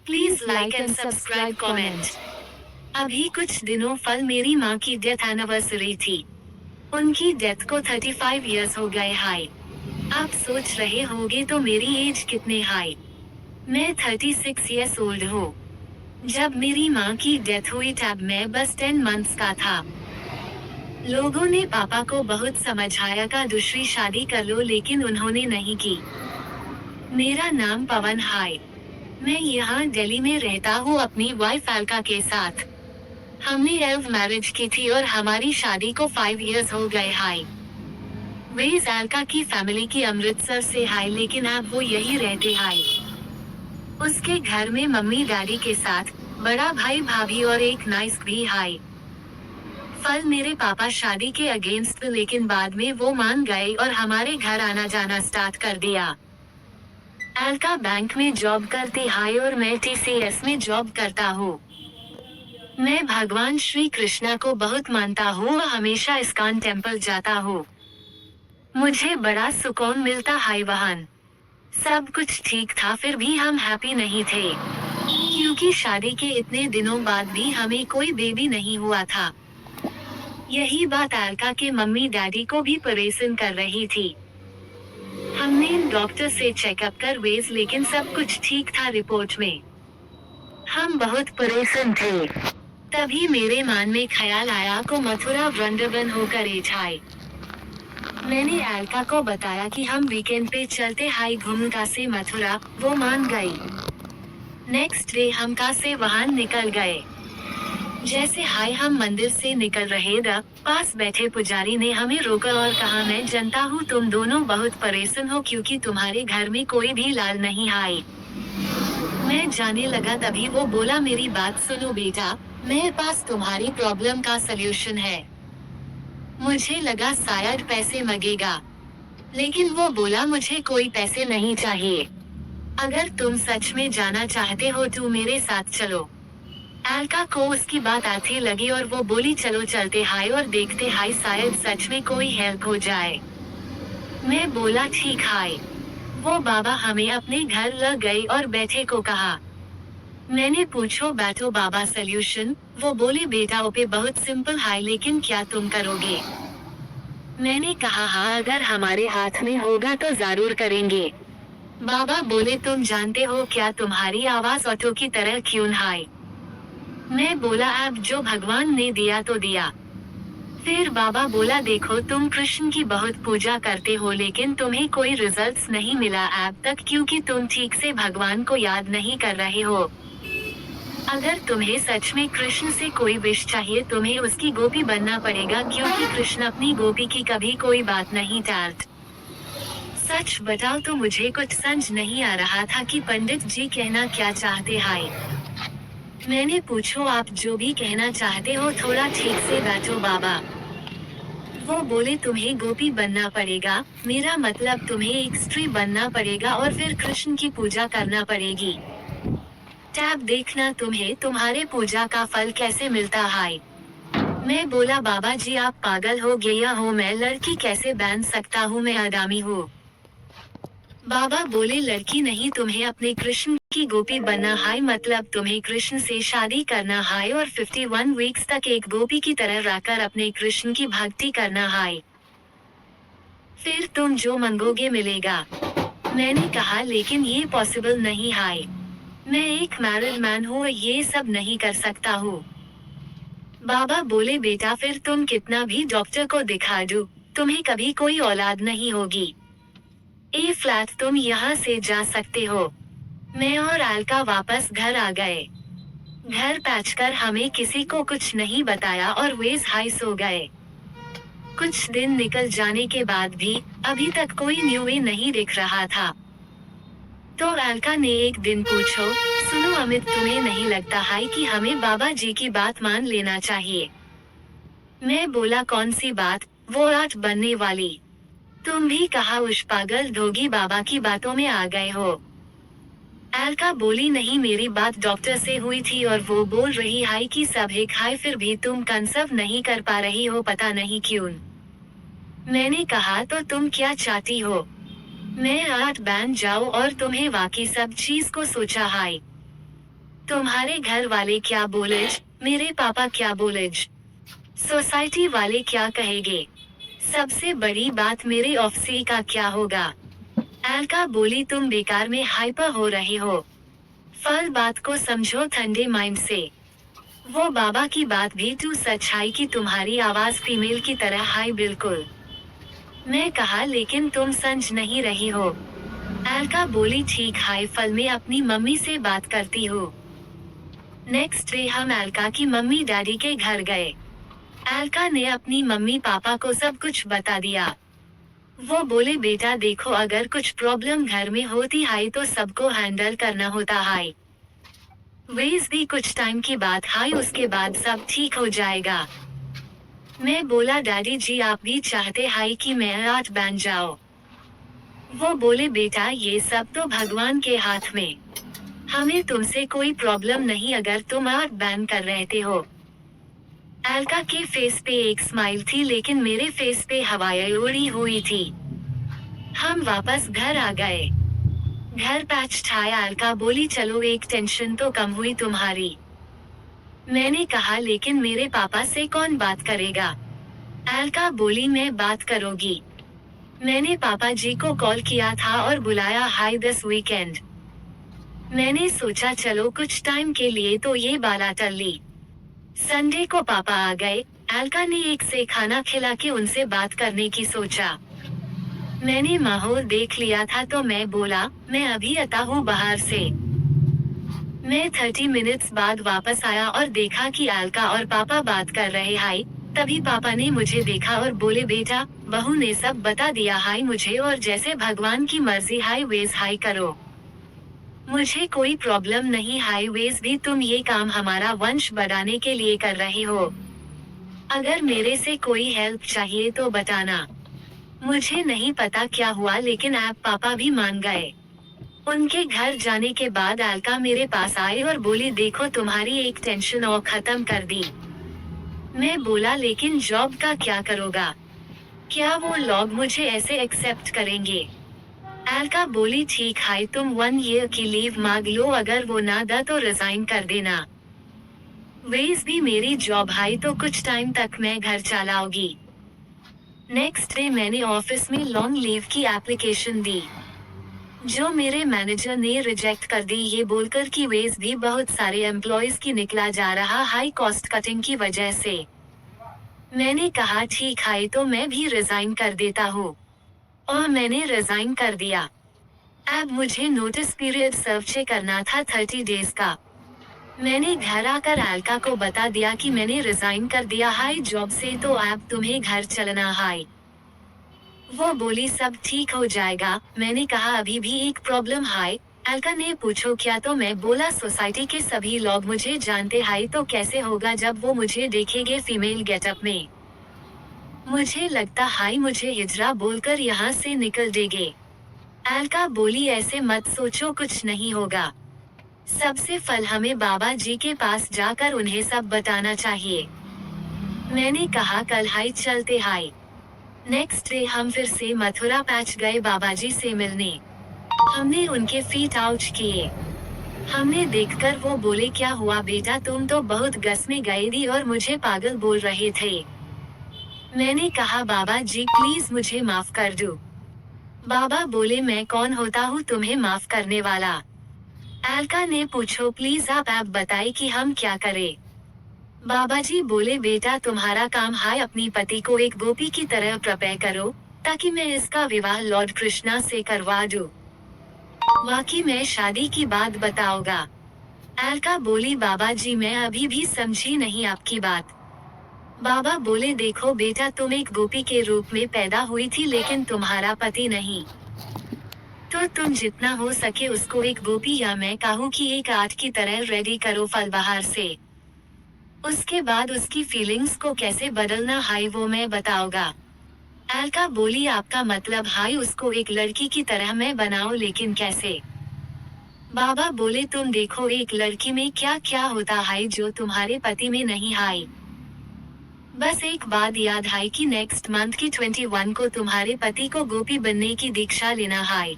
Please like and subscribe comment. अभी कुछ दिनों फल मेरी माँ की डेथ एनिवर्सरी थी। उनकी डेथ को 35 इयर्स हो गए। हाय, आप सोच रहे होंगे तो मेरी एज कितने। हाय, मैं 36 इयर्स ओल्ड हूँ। जब मेरी माँ की डेथ हुई तब मैं बस 10 मंथ्स का था। लोगों ने पापा को बहुत समझाया कि दूसरी शादी कर लो, लेकिन उन्होंने नहीं की। मेरा नाम पवन। हाय, मैं यहाँ दिल्ली में रहता हूँ अपनी वाइफ अलका के साथ। हमने लव मैरिज की थी और हमारी शादी को 5 इयर्स हो गए। हाय, वे अलका की फैमिली की अमृतसर से। हाय, लेकिन अब वो यही रहते। हाय, उसके घर में मम्मी डैडी के साथ बड़ा भाई भाभी और एक नाइस भी। हाय, फल मेरे पापा शादी के अगेंस्ट थे, लेकिन बाद में वो मान गए और हमारे घर आना जाना स्टार्ट कर दिया। अलका बैंक में जॉब करती। हाय, और मैं टीसीएस में जॉब करता हूँ। मैं भगवान श्री कृष्णा को बहुत मानता हूँ और हमेशा इस्कॉन टेम्पल जाता हूँ। मुझे बड़ा सुकून मिलता। हाय बहन, सब कुछ ठीक था, फिर भी हम हैप्पी नहीं थे क्योंकि शादी के इतने दिनों बाद भी हमें कोई बेबी नहीं हुआ था। यही बात अलका के मम्मी डैडी को भी परेशान कर रही थी। हमने डॉक्टर से चेकअप कर वेज, लेकिन सब कुछ ठीक था रिपोर्ट में। हम बहुत परेशान थे। तभी मेरे मन में ख्याल आया को मथुरा वृंदावन होकर एजाए। मैंने अलका को बताया कि हम वीकेंड पे चलते। हाई, घूमका से मथुरा। वो मान गई। नेक्स्ट डे हम का से वहां निकल गए। जैसे हाय हम मंदिर से निकल रहे थे, पास बैठे पुजारी ने हमें रोका और कहा, मैं जानता हूँ तुम दोनों बहुत परेशान हो क्योंकि तुम्हारे घर में कोई भी लाल नहीं। हाय, मैं जाने लगा तभी वो बोला, मेरी बात सुनो बेटा, मेरे पास तुम्हारी प्रॉब्लम का सलूशन है। मुझे लगा शायद पैसे मांगेगा, लेकिन वो बोला मुझे कोई पैसे नहीं चाहिए। अगर तुम सच में जाना चाहते हो तो मेरे साथ चलो। अलका को उसकी बात अच्छी लगी और वो बोली, चलो चलते। हाय, और देखते हाय शायद सच में कोई हेल्प हो जाए। मैं बोला ठीक। हाय, वो बाबा हमें अपने घर ले गए और बैठे को कहा। मैंने पूछो बैठो बाबा सल्यूशन। वो बोले, बेटा ओपे बहुत सिंपल है, लेकिन क्या तुम करोगे। मैंने कहा हाँ, अगर हमारे हाथ में होगा तो जरूर करेंगे। बाबा बोले, तुम जानते हो क्या तुम्हारी आवाज ऑटो की तरह क्यों है। मैं बोला, अब जो भगवान ने दिया तो दिया। फिर बाबा बोला, देखो तुम कृष्ण की बहुत पूजा करते हो, लेकिन तुम्हें कोई रिजल्ट्स नहीं मिला अब तक क्योंकि तुम ठीक से भगवान को याद नहीं कर रहे हो। अगर तुम्हें सच में कृष्ण से कोई विश चाहिए, तुम्हें उसकी गोपी बनना पड़ेगा क्योंकि कृष्ण अपनी गोपी की कभी कोई बात नहीं टालते। सच बताओ तो मुझे कुछ समझ नहीं आ रहा था कि पंडित जी कहना क्या चाहते हैं। मैंने पूछो, आप जो भी कहना चाहते हो थोड़ा ठीक से बैठो बाबा। वो बोले, तुम्हें गोपी बनना पड़ेगा, मेरा मतलब तुम्हें एक स्त्री बनना पड़ेगा और फिर कृष्ण की पूजा करना पड़ेगी। टैब देखना तुम्हें तुम्हारे पूजा का फल कैसे मिलता है। मैं बोला, बाबा जी आप पागल हो गया हो, मैं लड़की कैसे बन सकता हूँ, मैं आदमी हूँ। बाबा बोले, लड़की नहीं, तुम्हें अपने कृष्ण की गोपी बनना है, मतलब तुम्हें कृष्ण से शादी करना है और 51 वीक्स तक एक गोपी की तरह रहकर अपने कृष्ण की भक्ति करना है। फिर तुम जो मांगोगे मिलेगा। मैंने कहा, लेकिन ये पॉसिबल नहीं है। मैं एक मैरिड मैन हूँ, ये सब नहीं कर सकता हूँ। बाबा बोले, बेटा फिर तुम कितना भी डॉक्टर को दिखा दो, तुम्हें कभी कोई औलाद नहीं होगी। ए फ्लैट तुम यहाँ से जा सकते हो। मैं और अलका वापस घर आ गए। घर पहुंचकर हमें किसी को कुछ नहीं बताया और वे हाई सो गए। कुछ दिन निकल जाने के बाद भी अभी तक कोई न्यूज़ नहीं दिख रहा था। तो अलका ने एक दिन पूछो, सुनो अमित, तुम्हें नहीं लगता है कि हमें बाबा जी की बात मान लेना चाहिए। मैं बोला, कौन सी बात। वो आठ बनने वाली। तुम भी कहा उस पागल ढोगी बाबा की बातों में आ गए हो। अलका बोली, नहीं, मेरी बात डॉक्टर से हुई थी और वो बोल रही है कि सब एक है, फिर भी तुम कंसर्व नहीं कर पा रही हो, पता नहीं क्यों। मैंने कहा, तो तुम क्या चाहती हो। मैं आठ बन जाऊं और तुम्हें बाकी सब चीज को सोचा है। तुम्हारे घर वाले क्या बोलेज, मेरे पापा क्या बोलेज, सोसाइटी वाले क्या कहेंगे, सबसे बड़ी बात मेरे ऑफिस का क्या होगा। अलका बोली तुम बेकार में हाइपर हो रहे हो। फल बात को समझो ठंडे माइंड से। वो बाबा की बात भी तू सच है कि तुम्हारी आवाज फीमेल की तरह है बिल्कुल। मैं कहा लेकिन तुम समझ नहीं रही हो। अलका बोली ठीक है, फल में अपनी मम्मी से बात करती हूँ। नेक्स्ट डे हम अलका की मम्मी डैडी के घर गए। अलका ने अपनी मम्मी पापा को सब कुछ बता दिया। वो बोले बेटा देखो, अगर कुछ प्रॉब्लम घर में होती है तो सबको हैंडल करना होता है। वेज भी कुछ टाइम की बात है, उसके बाद सब ठीक हो जाएगा। मैं बोला डैडी जी आप भी चाहते हैं कि मैं आज बन जाओ। वो बोले बेटा ये सब तो भगवान के हाथ में, हमें तुमसे कोई प्रॉब्लम नहीं अगर तुम आज बैन कर रहते हो। अलका के फेस पे एक स्माइल थी लेकिन मेरे फेस पे हवाएं उड़ी हुई थी। हम वापस घर आ गए। घर पैच छाया। अलका बोली चलो एक टेंशन तो कम हुई तुम्हारी। मैंने कहा लेकिन मेरे पापा से कौन बात करेगा। अलका बोली मैं बात करोगी। मैंने पापा जी को कॉल किया था और बुलाया हाई दिस वीकेंड। मैंने सोचा चलो कुछ टाइम के लिए तो ये बाला टल ली। संडे को पापा आ गए। अलका ने एक से खाना खिला के उनसे बात करने की सोचा। मैंने माहौल देख लिया था तो मैं बोला मैं अभी आता हूँ बाहर से। मैं 30 मिनट्स बाद वापस आया और देखा कि अलका और पापा बात कर रहे हैं। तभी पापा ने मुझे देखा और बोले बेटा बहू ने सब बता दिया है मुझे, और जैसे भगवान की मर्जी है वेज हाई करो। मुझे कोई प्रॉब्लम नहीं है, वेज भी तुम ये काम हमारा वंश बढ़ाने के लिए कर रहे हो। अगर मेरे से कोई हेल्प चाहिए तो बताना। मुझे नहीं पता क्या हुआ लेकिन आप पापा भी मान गए। उनके घर जाने के बाद अलका मेरे पास आई और बोली देखो तुम्हारी एक टेंशन और खत्म कर दी। मैं बोला लेकिन जॉब का क्या करोगा, क्या वो लोग मुझे ऐसे एक्सेप्ट करेंगे। अलका बोली ठीक है तुम 1 ईयर की लीव मांग लो, अगर वो ना दा तो रिजाइन कर देना। वेज भी मेरी जॉब है तो कुछ टाइम तक मैं घर चलाऊंगी। नेक्स्ट डे मैंने ऑफिस में लॉन्ग लीव की एप्लीकेशन दी, जो मेरे मैनेजर ने रिजेक्ट कर दी ये बोलकर कि वेज भी बहुत सारे एम्प्लॉयज की निकला जा रहा हाई कॉस्ट कटिंग की वजह से। मैंने कहा ठीक है तो मैं भी रिजाइन कर देता हूँ, और मैंने रिजाइन कर दिया। अब मुझे नोटिस पीरियड सर्व करना था 30 डेज का। मैंने घर आकर अलका को बता दिया कि मैंने रिजाइन कर दिया है जॉब से, तो अब तुम्हें घर चलना है। वो बोली सब ठीक हो जाएगा। मैंने कहा अभी भी एक प्रॉब्लम है। अलका ने पूछो क्या, तो मैं बोला सोसाइटी के सभी लोग मुझे जानते हैं तो कैसे होगा जब वो मुझे देखेंगे फीमेल गेटअप में। मुझे लगता है मुझे हिजरा बोलकर यहाँ से निकल देंगे। अलका बोली ऐसे मत सोचो, कुछ नहीं होगा। सबसे फल हमें बाबा जी के पास जाकर उन्हें सब बताना चाहिए। मैंने कहा कल हाई चलते हाई। नेक्स्ट डे हम फिर से मथुरा पैच गए बाबा जी से मिलने। हमने उनके फीट आउट किए। हमने देखकर वो बोले क्या हुआ बेटा, तुम तो बहुत गस में गए दी और मुझे पागल बोल रहे थे। मैंने कहा बाबा जी प्लीज मुझे माफ कर दो। बाबा बोले मैं कौन होता हूँ तुम्हें माफ करने वाला। अलका ने पूछो प्लीज आप बताइए कि हम क्या करें। बाबा जी बोले बेटा तुम्हारा काम है अपनी पति को एक गोपी की तरह प्रिपेयर करो, ताकि मैं इसका विवाह लॉर्ड कृष्णा से करवा दूं। बाकी मैं शादी की बात बताऊंगा। अलका बोली बाबा जी मैं अभी भी समझी नहीं आपकी बात। बाबा बोले देखो बेटा तुम एक गोपी के रूप में पैदा हुई थी लेकिन तुम्हारा पति नहीं, तो तुम जितना हो सके उसको एक गोपी या मैं कहूँ कि एक आर्ट की तरह रेडी करो फल बाहर से। उसके बाद उसकी फीलिंग्स को कैसे बदलना है वो मैं बताऊंगा। अलका बोली आपका मतलब है उसको एक लड़की की तरह मैं बनाऊं, लेकिन कैसे। बाबा बोले तुम देखो एक लड़की में क्या क्या होता है जो तुम्हारे पति में नहीं है। बस एक बात याद है कि नेक्स्ट मंथ की 21 को तुम्हारे पति को गोपी बनने की दीक्षा लेना है।